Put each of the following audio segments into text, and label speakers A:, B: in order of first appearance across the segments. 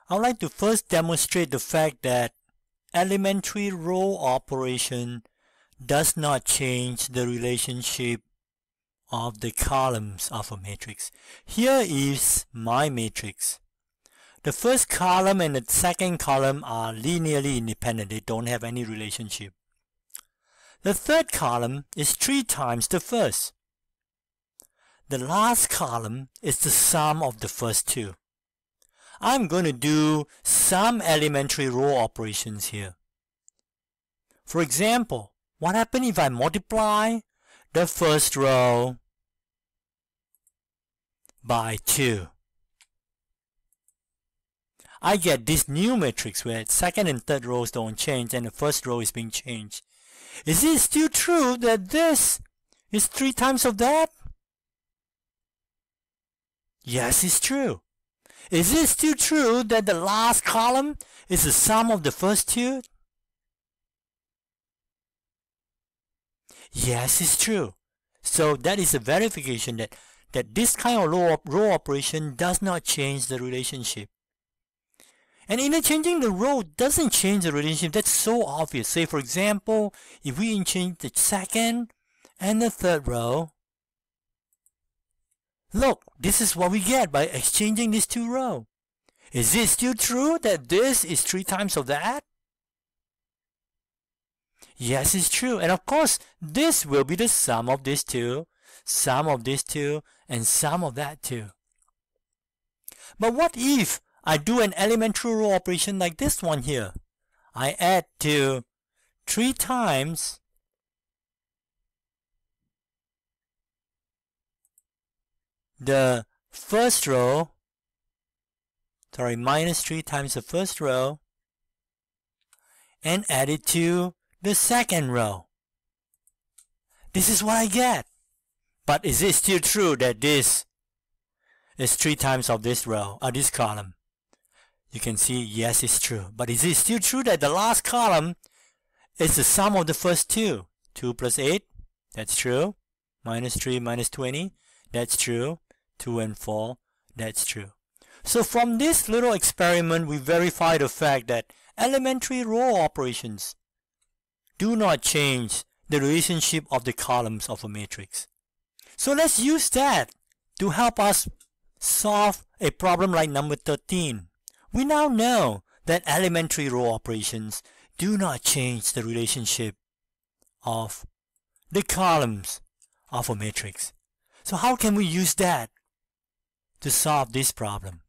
A: I would like to first demonstrate the fact that elementary row operation does not change the relationship of the columns of a matrix. Here is my matrix. The first column and the second column are linearly independent. They don't have any relationship. The third column is 3 times the first. The last column is the sum of the first two. I'm going to do some elementary row operations here. For example, what happens if I multiply the first row by 2? I get this new matrix where second and third rows don't change and the first row is being changed. Is it still true that this is 3 times of that? Yes, it's true. Is it still true that the last column is the sum of the first two? Yes, it's true. So that is a verification that this kind of row operation does not change the relationship. And interchanging the row doesn't change the relationship. That's so obvious. Say, for example, if we interchange the second and the third row, look, this is what we get by exchanging these two rows. Is it still true that this is 3 times of that? Yes, it's true. And of course, this will be the sum of these two, sum of these two, and sum of that too. But what if I do an elementary row operation like this one here? I add to 3 times the first row, minus 3 times the first row, and add it to the second row. This is what I get. But is it still true that this is 3 times of this row, or this column? You can see, yes, it's true. But is it still true that the last column is the sum of the first two? 2 plus 8, that's true. Minus 3 minus 20, that's true. 2 and 4, that's true. So from this little experiment, we verify the fact that elementary row operations do not change the relationship of the columns of a matrix. So let's use that to help us solve a problem like number 13. We now know that elementary row operations do not change the relationship of the columns of a matrix. So how can we use that to solve this problem?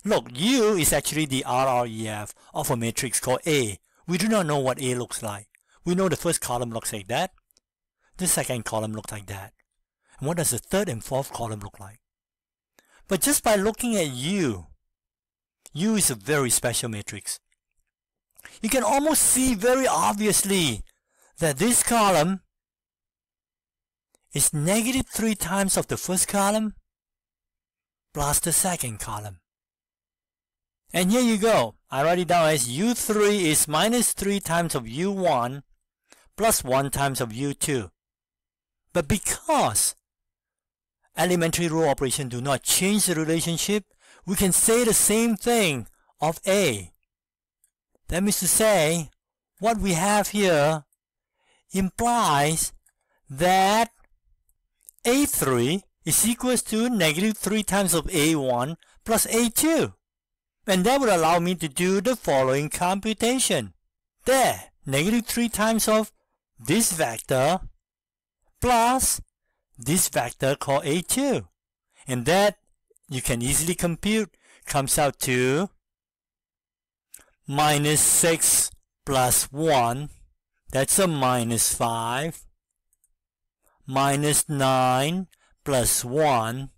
A: Look, U is actually the RREF of a matrix called A. We do not know what A looks like. We know the first column looks like that. The second column looks like that. And what does the third and fourth column look like? But just by looking at U is a very special matrix. You can almost see very obviously that this column is negative 3 times of the first column plus the second column. And here you go. I write it down as U3 is minus 3 times of U1 plus 1 times of U2. But because elementary row operations do not change the relationship, we can say the same thing of A. That means to say, what we have here implies that A3 is equals to negative 3 times of A1 plus A2. And that would allow me to do the following computation. There, negative 3 times of this vector plus this vector called A2. And that you can easily compute, comes out to minus 6 plus 1, that's a minus 5, minus 9 plus 1,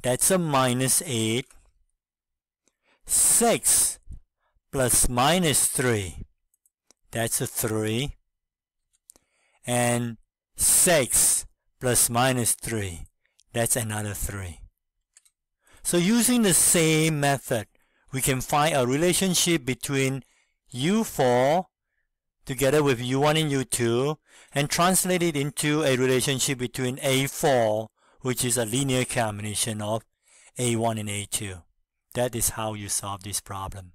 A: that's a minus 8, 6 plus minus 3, that's a 3, and 6 plus minus 3, that's another 3. So using the same method, we can find a relationship between U4 together with U1 and U2 and translate it into a relationship between A4, which is a linear combination of A1 and A2. That is how you solve this problem.